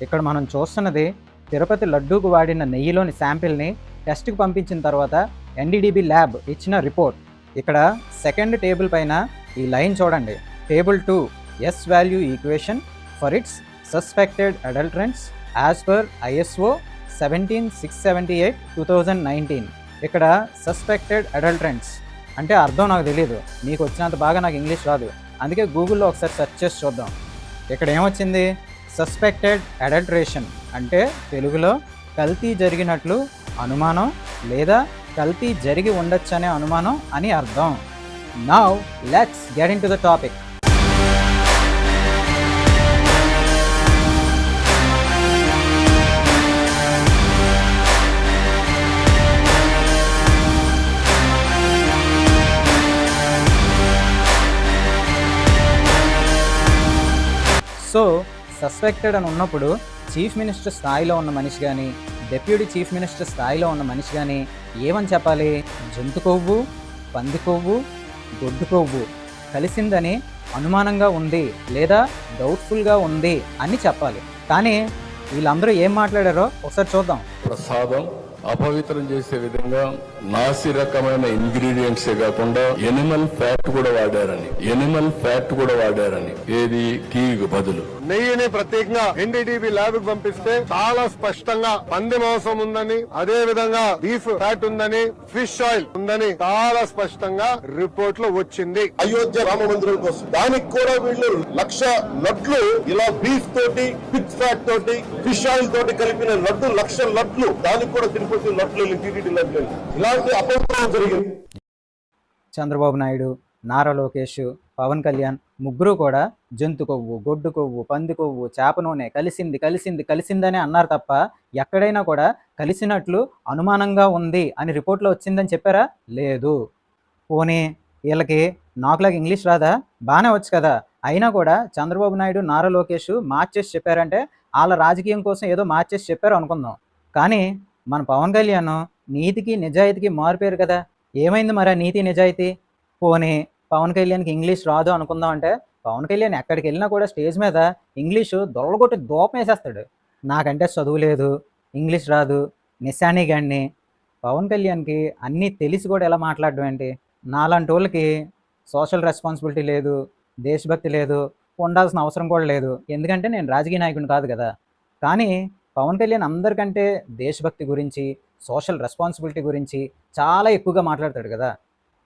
ఇక్కడ మనం చూస్తున్నది తిరుపతి లడ్డూకు వాడిన నెయ్యిలోని శాంపిల్ని టెస్ట్కి పంపించిన తర్వాత ఎన్డీడీబీ ల్యాబ్ ఇచ్చిన రిపోర్ట్. ఇక్కడ సెకండ్ టేబుల్ పైన ఈ లైన్ చూడండి. Table 2 S value equation for its suspected adulterants as per ISO 17678 2019. ఇక్కడ సస్పెక్టెడ్ అడల్టరెంట్స్ అంటే అర్థం నాకు తెలియదు, మీకు వచ్చినంత బాగా నాకు ఇంగ్లీష్ రాదు, అందుకే గూగుల్లో ఒకసారి సెర్చ్ చేసి చూద్దాం. ఇక్కడ ఏమొచ్చింది? సస్పెక్టెడ్ అడల్టరేషన్ అంటే తెలుగులో కల్తీ జరిగినట్లు అనుమానం లేదా కల్తీ జరిగి ఉండొచ్చనే అనుమానం అని అర్థం. Now let's get in to the topic. So suspected అని ఉన్నప్పుడు చీఫ్ మినిస్టర్ స్థాయిలో ఉన్న మనిషి కానీ డిప్యూటీ చీఫ్ మినిస్టర్ స్థాయిలో ఉన్న మనిషి కానీ ఏమని చెప్పాలి? జంతు కొవ్వు, పంది కొవ్వు, గొడ్డు కొవ్వు కలిసిందని అనుమానంగా ఉంది లేదా డౌట్ఫుల్గా ఉంది అని చెప్పాలి. కానీ వీళ్ళందరూ ఏం మాట్లాడారో ఒకసారి చూద్దాం. ప్రసాదం అపవిత్రం చేసే విధంగా నాసి రకమైన ఇంగ్రీడియంట్సే కాకుండా ఎనిమల్ ఫ్యాట్ కూడా వాడారని ఏది టీకి బదులు నెయ్యిని ప్రత్యేకంగా ఎన్డీడీబీ ల్యాబ్ కు పంపిస్తే చాలా స్పష్టంగా పంది మాంసం ఉందని, అదే విధంగా బీఫ్ ఫ్యాట్ ఉందని, ఫిష్ ఆయిల్ ఉందని చాలా స్పష్టంగా రిపోర్ట్ లో వచ్చింది. అయోధ్య రామ మందిరం కోసం దానికి కూడా వీళ్ళు 1,00,000 లడ్లు ఇలా బీఫ్ తోటి, పిగ్ ఫ్యాట్ తోటి, ఫిష్ ఆయిల్ తోటి కలిపిన లడ్డు 1,00,000 లడ్లు, దానికి కూడా తిరుపతి లడ్లు, టీటీడీ లడ్లు, ఇలాంటి అపవిత్రం జరిగింది. చంద్రబాబు నాయుడు, నారా లోకేష్, పవన్ కళ్యాణ్ ముగ్గురు కూడా జంతు కొవ్వు, గొడ్డు కొవ్వు, పంది కొవ్వు, చేప నూనె కలిసిందని అన్నారు తప్ప ఎక్కడైనా కూడా కలిసినట్లు అనుమానంగా ఉంది అని రిపోర్ట్లో వచ్చిందని చెప్పారా? లేదు. పోనీ వీళ్ళకి నాకులాగా ఇంగ్లీష్ రాదా? బాగానే వచ్చు కదా. అయినా కూడా చంద్రబాబు నాయుడు, నారా లోకేష్ మార్చేసి చెప్పారంటే వాళ్ళ రాజకీయం కోసం ఏదో మార్చేసి చెప్పారు అనుకుందాం. కానీ మన పవన్ కళ్యాణ్ నీతికి నిజాయితీకి మారిపోయారు కదా. ఏమైంది మరి నీతి నిజాయితీ? పోనీ పవన్ కళ్యాణ్కి ఇంగ్లీష్ రాదు అనుకుందాం అంటే పవన్ కళ్యాణ్ ఎక్కడికి వెళ్ళినా కూడా స్టేజ్ మీద ఇంగ్లీషు దొరలగొట్టి దూపం వేసేస్తాడు. నాకంటే చదువు లేదు, ఇంగ్లీష్ రాదు, నిశానీ గాడిని. పవన్ కళ్యాణ్కి అన్నీ తెలిసి కూడా ఎలా మాట్లాడడం ఏంటి? నాలాంటి వాళ్ళకి సోషల్ రెస్పాన్సిబిలిటీ లేదు, దేశభక్తి లేదు, ఉండాల్సిన అవసరం కూడా లేదు, ఎందుకంటే నేను రాజకీయ నాయకుడిని కాదు కదా. కానీ పవన్ కళ్యాణ్ అందరికంటే దేశభక్తి గురించి, సోషల్ రెస్పాన్సిబిలిటీ గురించి చాలా ఎక్కువగా మాట్లాడతాడు కదా.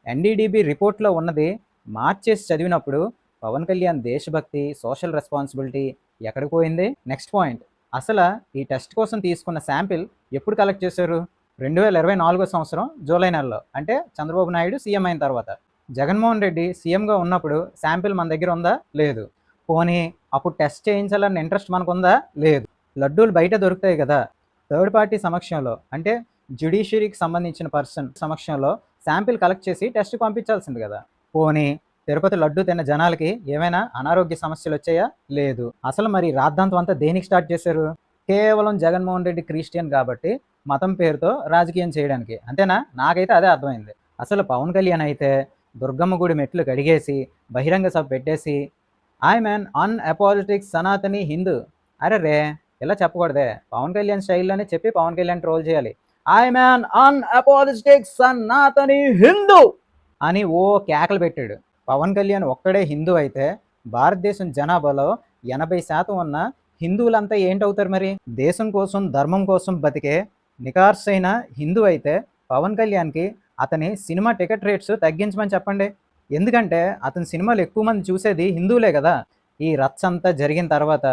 ఎన్డీడీబీ రిపోర్ట్లో ఉన్నది మార్చేసి చదివినప్పుడు పవన్ కళ్యాణ్ దేశభక్తి, సోషల్ రెస్పాన్సిబిలిటీ ఎక్కడికి పోయింది? నెక్స్ట్ పాయింట్, అసలు ఈ టెస్ట్ కోసం తీసుకున్న శాంపిల్ ఎప్పుడు కలెక్ట్ చేశారు? 2024 సంవత్సరం జూలై నెలలో, అంటే చంద్రబాబు నాయుడు సీఎం అయిన తర్వాత. జగన్మోహన్ రెడ్డి సీఎంగా ఉన్నప్పుడు శాంపిల్ మన దగ్గర ఉందా? లేదు. పోనీ అప్పుడు టెస్ట్ చేయించాలన్న ఇంట్రెస్ట్ మనకుందా? లేదు. లడ్డూలు బయట దొరుకుతాయి కదా, థర్డ్ పార్టీ సమక్షంలో అంటే జ్యుడిషియరీకి సంబంధించిన పర్సన్ సమక్షంలో శాంపిల్ కలెక్ట్ చేసి టెస్ట్ పంపించాల్సింది కదా. పోనీ తిరుపతి లడ్డు తిన్న జనాలకి ఏమైనా అనారోగ్య సమస్యలు వచ్చాయా? లేదు. అసలు మరి రాద్ధాంతం అంతా దేనికి స్టార్ట్ చేశారు? కేవలం జగన్మోహన్ రెడ్డి క్రిస్టియన్ కాబట్టి మతం పేరుతో రాజకీయం చేయడానికి, అంతేనా? నాకైతే అదే అర్థమైంది. అసలు పవన్ కళ్యాణ్ అయితే దుర్గమ్మ గుడి మెట్లు కడిగేసి బహిరంగ సభ పెట్టేసి I'm an unapologetic Sanatani Hindu. అరే రే, ఇలా చెప్పకూడదే. పవన్ కళ్యాణ్ స్టైల్లోనే చెప్పి పవన్ కళ్యాణ్ ట్రోల్ చేయాలి. I'm an unapologetic Sanatani Hindu అని ఓ కేకలు పెట్టాడు. పవన్ కళ్యాణ్ ఒక్కడే హిందూ అయితే భారతదేశం జనాభాలో 80% ఉన్న హిందువులంతా ఏంటవుతారు మరి? దేశం కోసం, ధర్మం కోసం బతికే నికార్సైన హిందూ అయితే పవన్ కళ్యాణ్కి అతని సినిమా టికెట్ రేట్స్ తగ్గించమని చెప్పండి. ఎందుకంటే అతని సినిమాలు ఎక్కువ మంది చూసేది హిందువులే కదా. ఈ రచ్చంతా జరిగిన తర్వాత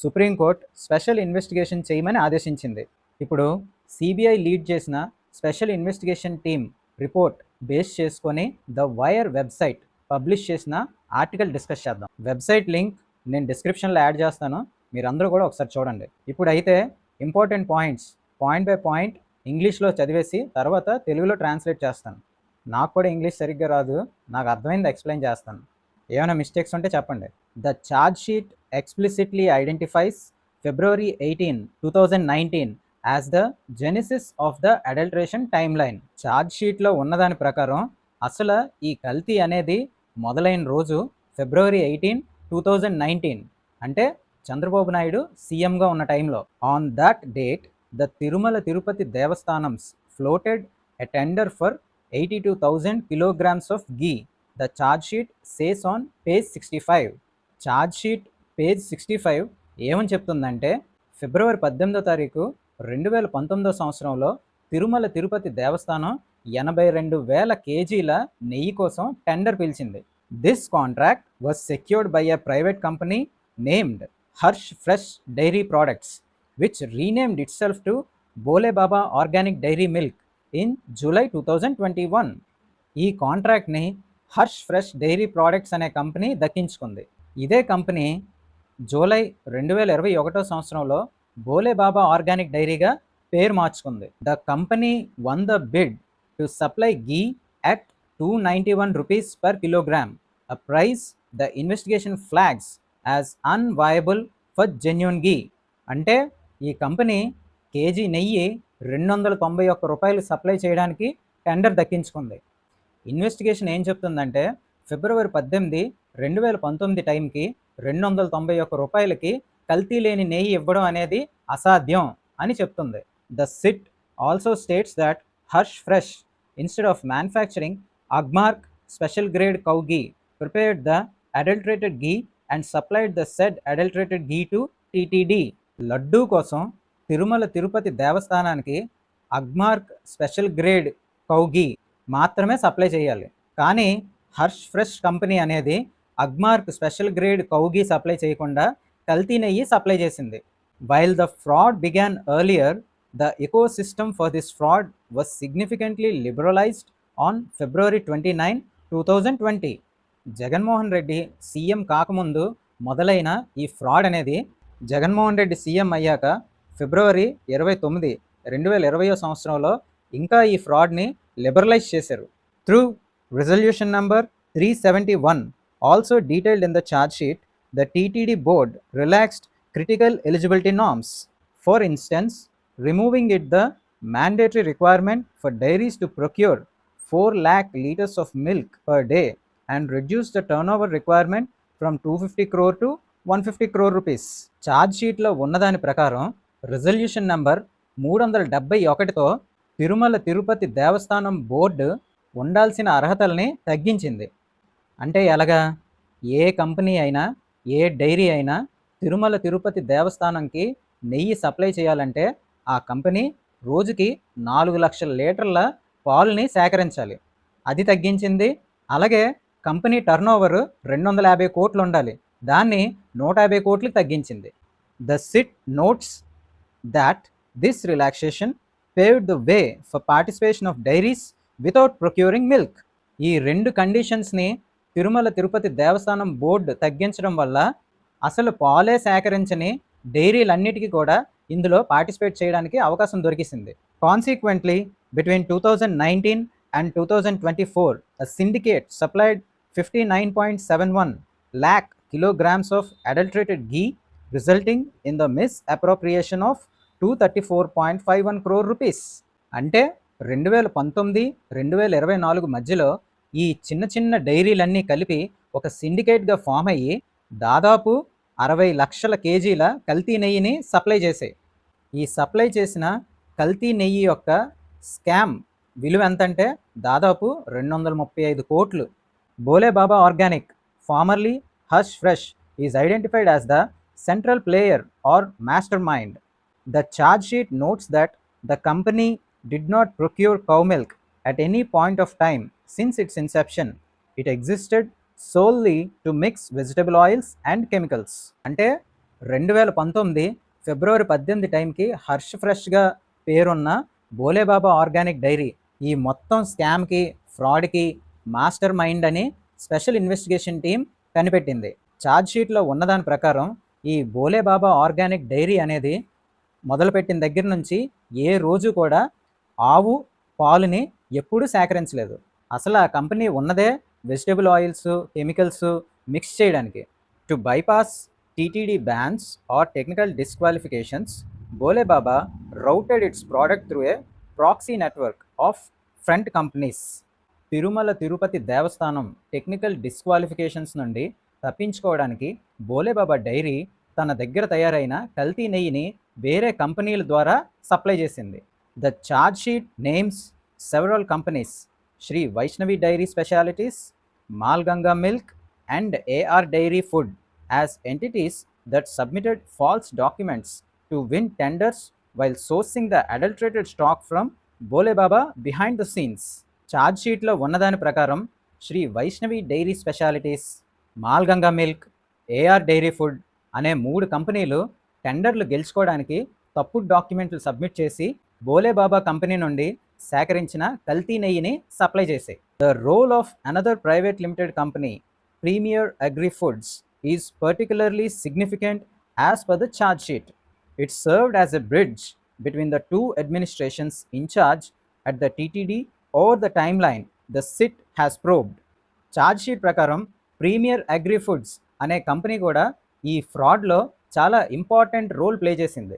సుప్రీంకోర్టు స్పెషల్ ఇన్వెస్టిగేషన్ చేయమని ఆదేశించింది. ఇప్పుడు సిబిఐ లీడ్ చేసిన special investigation team report base చేసుకొని ద వైర్ వెబ్సైట్ పబ్లిష్ చేసిన ఆర్టికల్ డిస్కస్ చేద్దాం. వెబ్సైట్ లింక్ నేను డిస్క్రిప్షన్లో యాడ్ చేస్తాను, మీరందరూ కూడా ఒకసారి చూడండి. ఇప్పుడైతే important points point by point ఇంగ్లీష్లో చదివేసి తర్వాత తెలుగులో ట్రాన్స్లేట్ చేస్తాను. నాకు కూడా ఇంగ్లీష్ సరిగ్గా రాదు, నాకు అర్థమైంది ఎక్స్ప్లెయిన్ చేస్తాను. ఏమైనా మిస్టేక్స్ ఉంటే చెప్పండి. The charge sheet explicitly identifies February 18, 2019 as the genesis of the adulteration time line. Charge షీట్లో ఉన్నదాని ప్రకారం అసలు ఈ కల్తీ అనేది మొదలైన రోజు February 18, 2019, అంటే చంద్రబాబు నాయుడు సీఎంగా ఉన్న టైంలో. On that date the Tirumala Tirupati Devasthanams floated a tender for 82,000 kilograms of ghee. The charge sheet says on page 65. Charge sheet page 65 ఏమని చెప్తుందంటే, ఫిబ్రవరి 18వ తారీఖు 2019 సంవత్సరంలో తిరుమల తిరుపతి దేవస్థానం 82,000 కేజీల నెయ్యి కోసం టెండర్ పిలిచింది. This contract was secured by a private company named Harsh fresh dairy products which renamed itself to Bhole Baba organic dairy milk in July 2021. ఈ కాంట్రాక్ట్ని హర్ష్ ఫ్రెష్ డైరీ ప్రోడక్ట్స్ అనే కంపెనీ దక్కించుకుంది. ఇదే కంపెనీ జూలై 2021 సంవత్సరంలో బోలే బాబా ఆర్గానిక్ డైరీగా పేరు మార్చుకుంది. The company won the bid to supply ghee at 291 rupees per kilogram, a price the investigation flags as unviable for genuine ghee. అంటే ఈ కంపెనీ కేజీ నెయ్యి 291 రూపాయలు సప్లై చేయడానికి టెండర్ దక్కించుకుంది. ఇన్వెస్టిగేషన్ ఏం చెప్తుందంటే, ఫిబ్రవరి 18, 2019 టైంకి 291 రూపాయలకి కల్తీ లేని నెయ్యి ఇవ్వడం అనేది అసాధ్యం అని చెప్తుంది. The SIT also states that Harsh fresh instead of manufacturing Agmark special grade cow ghee prepared the adulterated ghee and supplied the said adulterated ghee to TTD. Laddu కోసం తిరుమల తిరుపతి దేవస్థానానికి Agmark special grade cow ghee మాత్రమే సప్లై చేయాలి. కానీ హర్ష్ ఫ్రెష్ కంపెనీ అనేది Agmark special grade cow ghee supply చేయకుండా కల్తీ నెయ్యి supply చేసింది. While the fraud began earlier, the ecosystem for this fraud was significantly liberalised on February 29, 2020. Jaganmohan Reddy CM కాకముందు మొదలైన ఈ ఫ్రాడ్ అనేది జగన్మోహన్ రెడ్డి సీఎం అయ్యాక ఫిబ్రవరి 29, 2020 సంవత్సరంలో ఇంకా ఈ ఫ్రాడ్ని లిబరలైజ్ చేశారు. Through resolution number 371 also detailed in the charge sheet, the TTD board relaxed critical eligibility norms. For instance, removing it the mandatory requirement for dairies to procure 4 lakh liters of milk per day and reduce the turnover requirement from 250 crore to 150 crore rupees. Charge షీట్లో ఉన్నదాని ప్రకారం resolution number 371తో Tirumala Tirupati దేవస్థానం board ఉండాల్సిన అర్హతల్ని తగ్గించింది. అంటే ఎలాగా? ఏ company అయినా, ఏ dairy అయినా తిరుమల తిరుపతి దేవస్థానంకి నెయ్యి సప్లై చేయాలంటే ఆ కంపెనీ రోజుకి 4 లక్షల లీటర్ల పాలుని సేకరించాలి. అది తగ్గించింది. అలాగే కంపెనీ టర్నోవర్ 250 కోట్లు ఉండాలి, దాన్ని 150 కోట్లకి తగ్గించింది. The SIT notes that this relaxation paved the way for participation of dairies without procuring milk. ఈ 2 కండిషన్స్ని తిరుమల తిరుపతి దేవస్థానం బోర్డు తగ్గించడం వల్ల అసలు పాలే సేకరించని డైరీలన్నిటికీ కూడా ఇందులో పార్టిసిపేట్ చేయడానికి అవకాశం దొరికింది. Consequently between 2019 and 2024 a syndicate supplied 59.71 lakh kilograms of adulterated ghee, resulting in the misappropriation of 234.51 crore rupees. అంటే 2019-2024 మధ్యలో ఈ చిన్న చిన్న డైరీలన్నీ కలిపి ఒక సిండికేట్గా ఫామ్ అయ్యి దాదాపు 60 లక్షల కేజీల కల్తీ నెయ్యిని సప్లై చేశాయి. ఈ సప్లై చేసిన కల్తీ నెయ్యి యొక్క స్కామ్ విలువ ఎంతంటే దాదాపు 235 కోట్లు. Bhole Baba organic, formerly Harsh fresh, is identified as the central player or mastermind. The charge sheet notes that the company did not procure cow milk at any point of time since its inception. It existed solely to mix vegetable oils and chemicals. అంటే 2019 ఫిబ్రవరి 18 టైంకి హర్ష్ ఫ్రెష్గా పేరున్న బోలే Baba organic dairy ఈ మొత్తం స్కామ్కి, ఫ్రాడ్కి master mind అని special investigation team కనిపెట్టింది. Charge షీట్లో ఉన్నదాని ప్రకారం ఈ బోలే బాబా ఆర్గానిక్ డైరీ అనేది మొదలుపెట్టిన దగ్గర నుంచి ఏ రోజు కూడా ఆవు పాలుని ఎప్పుడూ సేకరించలేదు. అసలు ఆ కంపెనీ ఉన్నదే వెజిటబుల్ ఆయిల్స్, కెమికల్స్ మిక్స్ చేయడానికి. To bypass TTD bans or technical disqualifications, Bhole Baba routed its product through a proxy network of front companies. Tirumala Tirupati Devasthanam technical disqualifications నుండి తప్పించుకోవడానికి బోలే బాబా డైరీ తన దగ్గర తయారైన కల్తీ నెయ్యిని వేరే కంపెనీల ద్వారా సప్లై చేసింది. The charge sheet names several companies, Shri Vaishnavi dairy specialities, Malganga milk and AR dairy food as entities that submitted false documents to win tenders while sourcing the adulterated stock from Bolebaba behind the scenes. Charge షీట్లో ఉన్నదాని ప్రకారం Shri Vaishnavi dairy specialities, Malganga milk, AR dairy food అనే 3 కంపెనీలు టెండర్లు గెలుచుకోవడానికి తప్పుడు డాక్యుమెంట్లు submit చేసి Bhole Baba company నుండి సేకరించిన కల్తీ నెయ్యిని సప్లై చేశాయి. The role of another private limited company, premier agri foods, is particularly significant as per the charge sheet. It served as a bridge between the two administrations in charge at the TTD over the timeline the SIT has probed. Charge sheet ప్రకారం premier agri foods అనే company కూడా ఈ ఫ్రాడ్లో చాలా important role play చేసింది.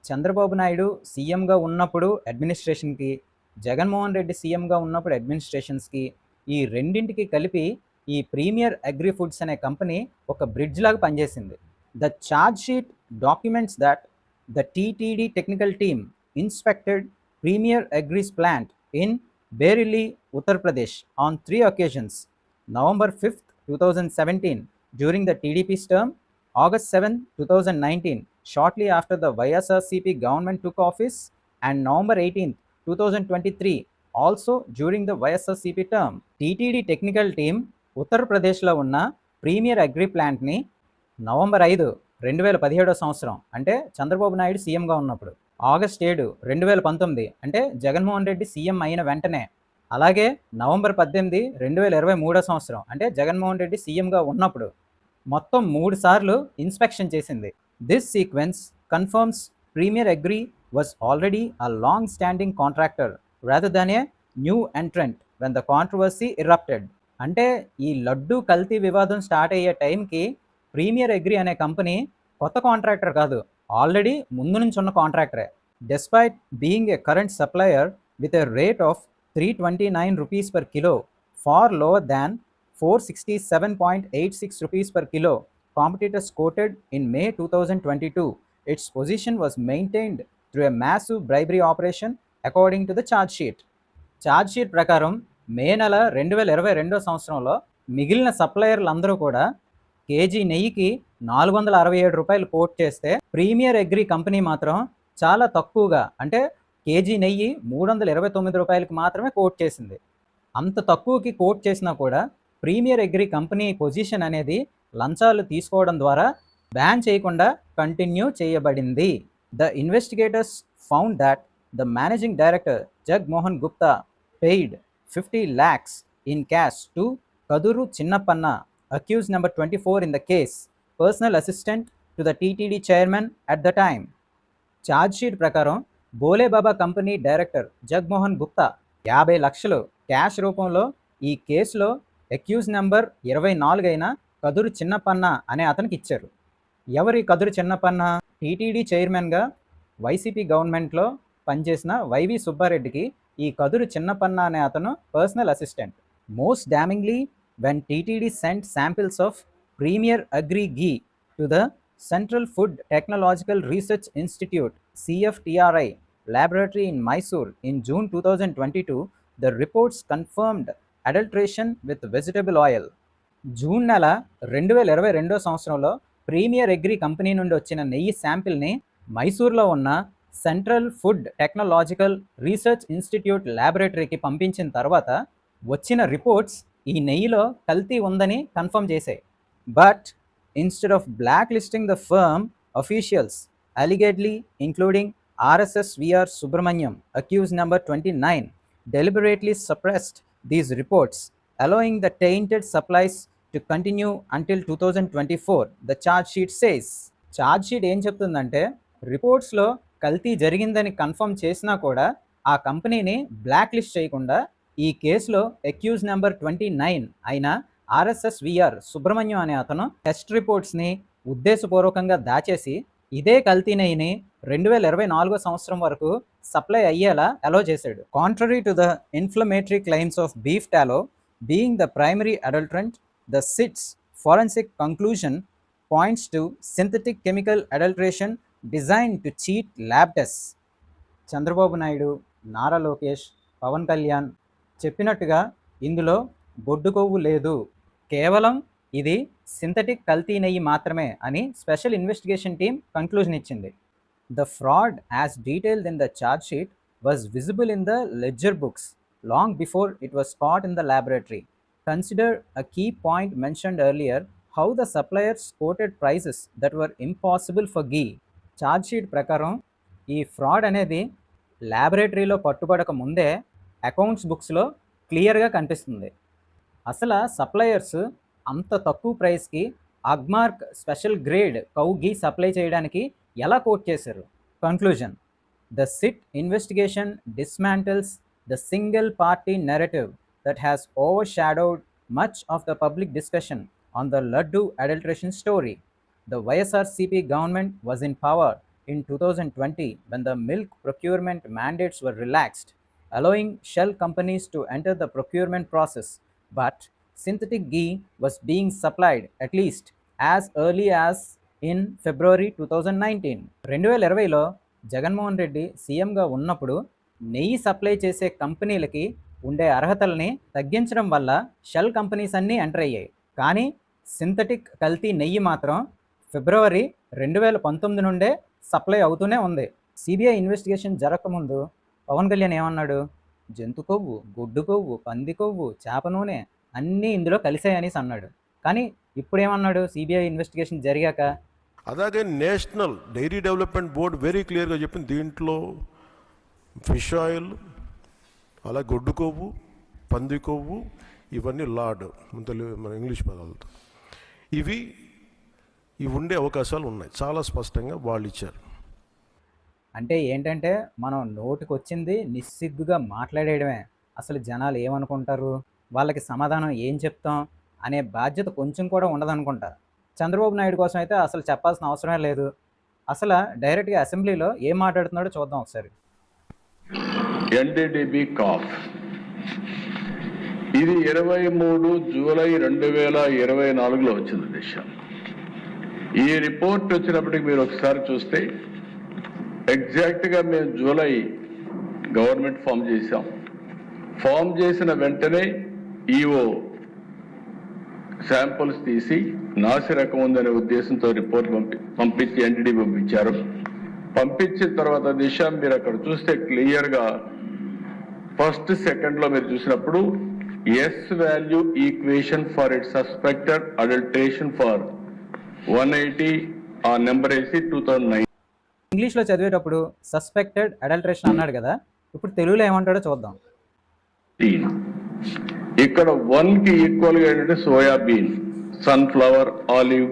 చంద్రబాబు నాయుడు సీఎంగా ఉన్నప్పుడు అడ్మినిస్ట్రేషన్కి, జగన్మోహన్ రెడ్డి సీఎంగా ఉన్నప్పుడు అడ్మినిస్ట్రేషన్స్కి, ఈ రెండింటికి కలిపి ఈ ప్రీమియర్ అగ్రి ఫుడ్స్ అనే కంపెనీ ఒక బ్రిడ్జ్ లాగా పనిచేసింది. The charge sheet documents that the TTD technical team inspected Premier Agri's plant in Bareilly, Uttar Pradesh on 3 occasions: November 5th, 2017 during the TDP's term, August 7th, 2019 shortly after the YSRCP government took office, and November 18th, 2023 also during the YSRCP term. TTD technical team Uttar ప్రదేశ్లో ఉన్న premier agri ప్లాంట్ని November 5, 2017 సంవత్సరం అంటే చంద్రబాబు నాయుడు సీఎంగా ఉన్నప్పుడు, August 7, 2019 అంటే Jaganmohan Reddy CM అయిన వెంటనే, అలాగే నవంబర్ 18, 2023 సంవత్సరం అంటే జగన్మోహన్ రెడ్డి సీఎంగా ఉన్నప్పుడు మొత్తం 3 సార్లు ఇన్స్పెక్షన్ చేసింది. This sequence confirms premier agri was already a long standing contractor rather than a new entrant when the controversy erupted. అంటే ఈ లడ్డు కల్తీ వివాదం స్టార్ట్ అయ్యే టైంకి ప్రీమియర్ అగ్రి అనే కంపెనీ కొత్త కాంట్రాక్టర్ కాదు, ఆల్రెడీ ముందు నుంచి ఉన్న కాంట్రాక్టరే. Despite being a current supplier with a rate of 329 rupees per kilo, far lower than 467.86 rupees per kilo competitors quoted in May 2022, its position was maintained through a massive bribery operation according to the charge sheet. Charge sheet ప్రకారం మే నెల 2022 సంవత్సరంలో మిగిలిన సప్లయర్లందరూ కూడా KG నెయ్యికి 467 రూపాయలు coat చేస్తే premier agri company మాత్రం చాలా తక్కువగా, అంటే కేజీ నెయ్యి 329 రూపాయలకి మాత్రమే కోట్ చేసింది. అంత తక్కువకి కోట్ చేసినా కూడా ప్రీమియర్ అగ్రి కంపెనీ పొజిషన్ అనేది లంచాలు తీసుకోవడం ద్వారా బ్యాన్ చేయకుండా కంటిన్యూ చేయబడింది. The investigators found that the managing director Jagmohan Gupta paid 50 lakhs in cash to Kaduru Chinnapanna, accused number 24 in the case, personal assistant to the TTD chairman at the time. Charge sheet ప్రకారం Bhole Baba company director Jagmohan Gupta 50 లక్షలు cash రూపంలో ఈ కేసులో accused number 24 అయిన కదురు చిన్నపన్న అనే అతనికి ఇచ్చారు. ఎవరి కదురు చిన్నపన్న? టీటీడీ చైర్మన్గా వైసీపీ గవర్నమెంట్లో పనిచేసిన వైవి సుబ్బారెడ్డికి ఈ కదురు చిన్నపన్న అనే అతను personal assistant. Most damningly, when TTD sent samples of premier agri ghee to the central food technological research institute CFTRI laboratory in Mysore in June 2022, the reports confirmed adulteration with vegetable oil. June నెల 2022 సంవత్సరంలో premier agri company నుండి వచ్చిన నెయ్యి శాంపిల్ని మైసూర్లో ఉన్న central food technological research institute ల్యాబొరేటరీకి పంపించిన తర్వాత వచ్చిన రిపోర్ట్స్ ఈ నెయ్యిలో కల్తీ ఉందని కన్ఫర్మ్ చేశాయి. But instead of blacklisting the firm, officials allegedly including RSS VR Subramaniam, accused number 29, deliberately suppressed these reports, allowing the tainted supplies to continue until 2024, the charge sheet says. Charge sheet ఏం చెప్తుందంటే, రిపోర్ట్స్లో కల్తీ జరిగిందని confirm చేసినా కూడా ఆ కంపెనీని black list చేయకుండా ఈ కేసులో అక్యూజ్ నెంబర్ 29 అయిన RSS VR సుబ్రహ్మణ్యం అనే అతను టెస్ట్ రిపోర్ట్స్ని ఉద్దేశపూర్వకంగా దాచేసి ఇదే కల్తీ నెయ్యిని 2024 సంవత్సరం వరకు సప్లై అయ్యేలా అలో చేశాడు. Contrary to the inflammatory claims of beef tallow being the primary adulterant, the SIT's forensic conclusion points to synthetic chemical adulteration designed to cheat lab tests. Chandrababu Naidu, Nara Lokesh, Pawan Kalyan చెప్పినట్టుగా ఇందులో బొడ్డు కొవ్వు లేదు, కేవలం ఇది సింథటిక్ కల్తీ నెయ్యి మాత్రమే అని స్పెషల్ ఇన్వెస్టిగేషన్ టీం కంక్లూజన్ ఇచ్చింది. The fraud, as detailed in the charge sheet, was visible in the ledger books long before it was caught in the laboratory. Consider a key point mentioned earlier, how the suppliers quoted prices that were impossible for ghee. Charge sheet ప్రకారం ఈ fraud అనేది ల్యాబొరేటరీలో పట్టుబడక ముందే accounts బుక్స్లో క్లియర్గా కనిపిస్తుంది. అసలు suppliers అంత తక్కువ ప్రైస్కి Agmark special grade cow ghee supply చేయడానికి ఎలా కోట్ చేశారు? Conclusion: the SIT investigation dismantles the single party narrative that has overshadowed much of the public discussion on the Laddu adulteration story. The YSRCP government was in power in 2020 when the milk procurement mandates were relaxed, allowing shell companies to enter the procurement process. But synthetic ghee was being supplied at least as early as in February 2019. 2020లో జగన్మోహన్ రెడ్డి సీఎంగా ఉన్నప్పుడు నెయ్యి supply చేసే కంపెనీలకి ఉండే అర్హతల్ని తగ్గించడం వల్ల shell companies అన్నీ ఎంటర్ అయ్యాయి. కానీ సింథటిక్ కల్తీ నెయ్యి మాత్రం ఫిబ్రవరి 2019 నుండే సప్లై అవుతూనే ఉంది. సిబిఐ ఇన్వెస్టిగేషన్ జరగకముందు పవన్ కళ్యాణ్ ఏమన్నాడు? జంతు కొవ్వు, గుడ్డు కొవ్వు, పంది కొవ్వు, చేప నూనె అన్నీ ఇందులో కలిసాయని అన్నాడు. కానీ ఇప్పుడు ఏమన్నాడు సిబిఐ ఇన్వెస్టిగేషన్ జరిగాక? అలాగే national dairy development board very క్లియర్గా చెప్పింది, దీంట్లో ఫిష్ ఆయిల్, అలా గొడ్డు కొవ్వు, పంది కొవ్వు, ఇవన్నీ లార్డ్ మన ఇంగ్లీష్ పదాలతో ఇవి ఉండే అవకాశాలు ఉన్నాయి, చాలా స్పష్టంగా వాళ్ళు ఇచ్చారు. అంటే ఏంటంటే మనం నోటికి వచ్చింది నిస్సిగ్గుగా మాట్లాడేయడమే. అసలు జనాలు ఏమనుకుంటారు, వాళ్ళకి సమాధానం ఏం చెప్తాం అనే బాధ్యత కొంచెం కూడా ఉండదనుకుంటా. చంద్రబాబు నాయుడు కోసం అయితే అసలు చెప్పాల్సిన అవసరమే లేదు. అసలు డైరెక్ట్గా అసెంబ్లీలో ఏం మాట్లాడుతున్నాడో చూద్దాం ఒకసారి. ఎన్డీడీబీ కాఫ్ ఇది 23 జూలై 2024లో వచ్చింది దిశ. ఈ రిపోర్ట్ వచ్చినప్పటికి మీరు ఒకసారి చూస్తే ఎగ్జాక్ట్గా మేము జూలై గవర్నమెంట్ ఫామ్ చేశాం. ఫామ్ చేసిన వెంటనే ఈఓ శాంపుల్స్ తీసి నాసి రకం ఉందనే ఉద్దేశంతో రిపోర్ట్ పంపించి ఎన్డీడీ పంపించారు. పంపించిన తర్వాత దిశ మీరు అక్కడ చూస్తే క్లియర్గా ఫస్ట్ సెకండ్లో మీరు చూసినప్పుడు yes value equation for it suspected adulteration for 180 ఆ నెంబర్ వేసి 2009. ఇంగ్లీష్లో చదివేటప్పుడు సస్పెక్టెడ్ అడల్టరేషన్ అన్నాడు కదా, ఇప్పుడు తెలుగులో ఏమంటాడో చూద్దాం. ఇక్కడ 1కి ఈక్వల్గా ఏంటంటే soybean, sunflower, olive,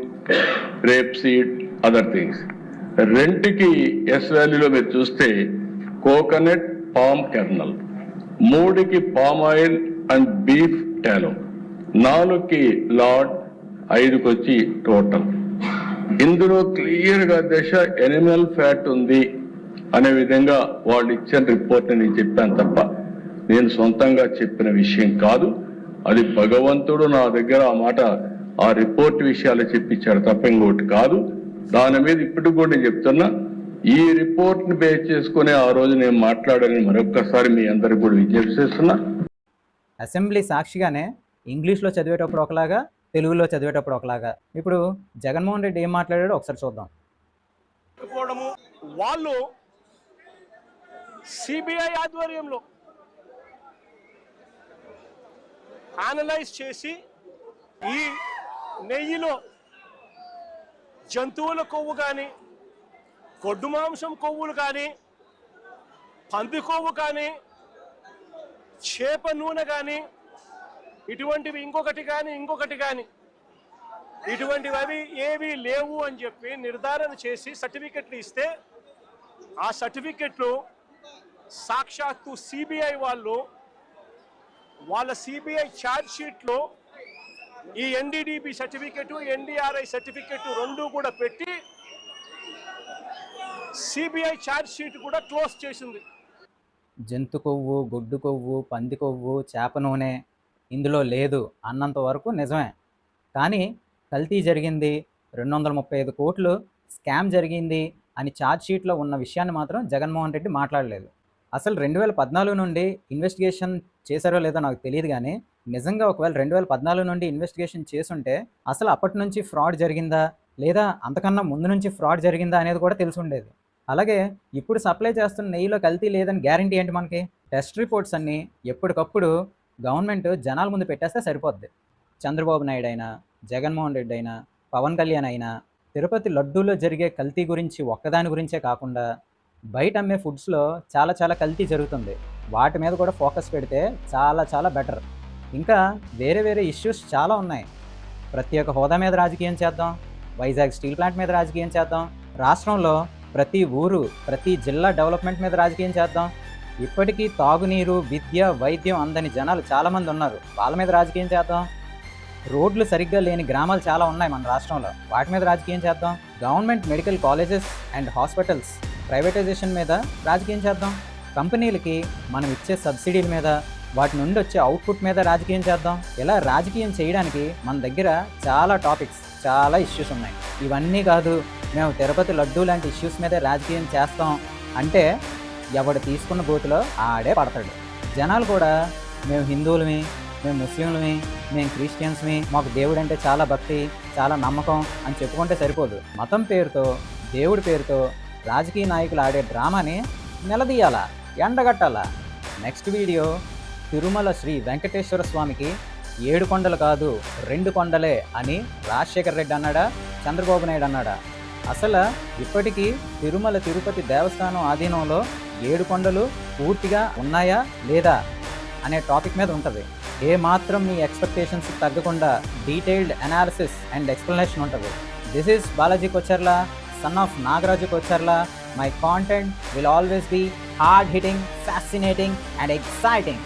rape seed, other things. 2కి ఎస్ వాల్యూలో మీరు చూస్తే కోకోనట్, పామ్ కెర్నల్. 3కి పామ్ ఆయిల్ అండ్ బీఫ్ టాలో. 4కి లార్డ్. 5కి వచ్చి టోటల్. ఇందులో క్లియర్గా దశ ఎనిమల్ ఫ్యాట్ ఉంది అనే విధంగా వాళ్ళు ఇచ్చిన రిపోర్ట్ నేను చెప్పాను తప్ప నేను సొంతంగా చెప్పిన విషయం కాదు. అది భగవంతుడు నా దగ్గర ఆ మాట ఆ రిపోర్ట్ విషయాలు చెప్పించాడు తప్ప ఇంకోటి కాదు. దాని మీద ఇప్పటికి కూడా నేను చెప్తున్నా, ఈ రిపోర్ట్ ని బేస్ చేసుకుని ఆ రోజు నేను మాట్లాడాలని మరొక్కసారి మీ అందరికి కూడా విజ్ఞప్తి చేస్తున్నా. అసెంబ్లీ సాక్షిగానే ఇంగ్లీష్లో చదివేటప్పుడు ఒకలాగా, తెలుగులో చదివేటప్పుడు ఒకలాగా. ఇప్పుడు జగన్మోహన్ రెడ్డి ఏం మాట్లాడాడో ఒకసారి చూద్దాం. వాళ్ళు సిబిఐ ఆధ్వర్యంలో అనలైజ్ చేసి ఈ నెయ్యిలో జంతువుల కొవ్వు కానీ, గొడ్డు మాంసం కొవ్వులు కానీ, పంది కొవ్వు కానీ, చేప నూనె కానీ, ఇటువంటివి ఇంకొకటి కానీ ఇటువంటివి అవి ఏవి లేవు అని చెప్పి నిర్ధారణ చేసి సర్టిఫికెట్లు ఇస్తే ఆ సర్టిఫికెట్లు సాక్షాత్తు సిబిఐ వాళ్ళ సిబిఐ ఛార్జ్ షీట్లో ఈ ఎన్డీడీబీ సర్టిఫికెట్, ఎన్డీఆర్ఐ సర్టిఫికెట్ రెండు కూడా పెట్టి సిబిఐ ఛార్జ్ షీట్ కూడా క్లోజ్ చేసింది. జంతు కొవ్వు, గొడ్డు కొవ్వు, పంది కొవ్వు, చేప నూనె ఇందులో లేదు అన్నంత వరకు నిజమే. కానీ కల్తీ జరిగింది, 235 కోట్లు స్కామ్ జరిగింది అని ఛార్జ్ షీట్లో ఉన్న విషయాన్ని మాత్రం జగన్మోహన్ రెడ్డి మాట్లాడలేదు. అసలు 2014 నుండి ఇన్వెస్టిగేషన్ చేశారో లేదో నాకు తెలియదు కానీ, నిజంగా ఒకవేళ 2014 నుండి ఇన్వెస్టిగేషన్ చేసుంటే అసలు అప్పటి నుంచి ఫ్రాడ్ జరిగిందా, లేదా అంతకన్నా ముందు నుంచి ఫ్రాడ్ జరిగిందా అనేది కూడా తెలిసి ఉండేది. అలాగే ఇప్పుడు సప్లై చేస్తున్న నెయ్యిలో కల్తీ లేదని గ్యారంటీ ఏంటి మనకి? టెస్ట్ రిపోర్ట్స్ అన్నీ ఎప్పటికప్పుడు గవర్నమెంట్ జనాల ముందు పెట్టేస్తే సరిపోద్ది. చంద్రబాబు నాయుడు అయినా, జగన్మోహన్ రెడ్డి అయినా, పవన్ కళ్యాణ్ అయినా తిరుపతి లడ్డూలో జరిగే కల్తీ గురించి ఒక్కదాని గురించే కాకుండా బయట అమ్మే ఫుడ్స్లో చాలా చాలా కల్తీ జరుగుతుంది. వాటి మీద కూడా ఫోకస్ పెడితే చాలా చాలా బెటర్. ఇంకా వేరే వేరే ఇష్యూస్ చాలా ఉన్నాయి. ప్రత్యేక హోదా మీద రాజకీయం చేద్దాం, వైజాగ్ స్టీల్ ప్లాంట్ మీద రాజకీయం చేద్దాం, రాష్ట్రంలో ప్రతి ఊరు ప్రతి జిల్లా డెవలప్మెంట్ మీద రాజకీయం చేద్దాం. ఇప్పటికీ తాగునీరు, విద్య, వైద్యం అందని జనాలు చాలామంది ఉన్నారు, వాళ్ళ మీద రాజకీయం చేద్దాం. రోడ్లు సరిగ్గా లేని గ్రామాలు చాలా ఉన్నాయి మన రాష్ట్రంలో, వాటి మీద రాజకీయం చేద్దాం. Government medical colleges and hospitals privatisation మీద రాజకీయం చేద్దాం. కంపెనీలకి మనం ఇచ్చే సబ్సిడీల మీద, వాటి నుండి వచ్చే అవుట్పుట్ మీద రాజకీయం చేద్దాం. ఇలా రాజకీయం చేయడానికి మన దగ్గర చాలా టాపిక్స్, చాలా ఇష్యూస్ ఉన్నాయి. ఇవన్నీ కాదు, మేము తిరుపతి లడ్డూ లాంటి ఇష్యూస్ మీదే రాజకీయం చేస్తాం అంటే ఎవడు తీసుకున్న బూతులో ఆడే పడతాడు. జనాలు కూడా మేము హిందువులమి, మేము ముస్లింలమి, మేము క్రిస్టియన్స్మి, మాకు దేవుడు అంటే చాలా భక్తి, చాలా నమ్మకం అని చెప్పుకుంటే సరిపోదు. మతం పేరుతో, దేవుడి పేరుతో రాజకీయ నాయకులు ఆడే డ్రామాని నిలదీయాలా, ఎండగట్టాలా. నెక్స్ట్ వీడియో తిరుమల శ్రీ వెంకటేశ్వర స్వామికి 7 కొండలు కాదు 2 కొండలే అని రాజశేఖర్ రెడ్డి అన్నాడా, చంద్రబాబు నాయుడు అన్నాడా? అసలు ఇప్పటికీ తిరుమల తిరుపతి దేవస్థానం ఆధీనంలో 7 కొండలు పూర్తిగా ఉన్నాయా లేదా అనే టాపిక్ మీద ఉంటుంది. ఏమాత్రం మీ ఎక్స్పెక్టేషన్స్ తగ్గకుండా డీటెయిల్డ్ అనాలిసిస్ అండ్ ఎక్స్ప్లెనేషన్ ఉంటుంది. This is Balaji Kocharla, son of Nagaraju Kocherla. My content will always be hard-hitting, fascinating and exciting.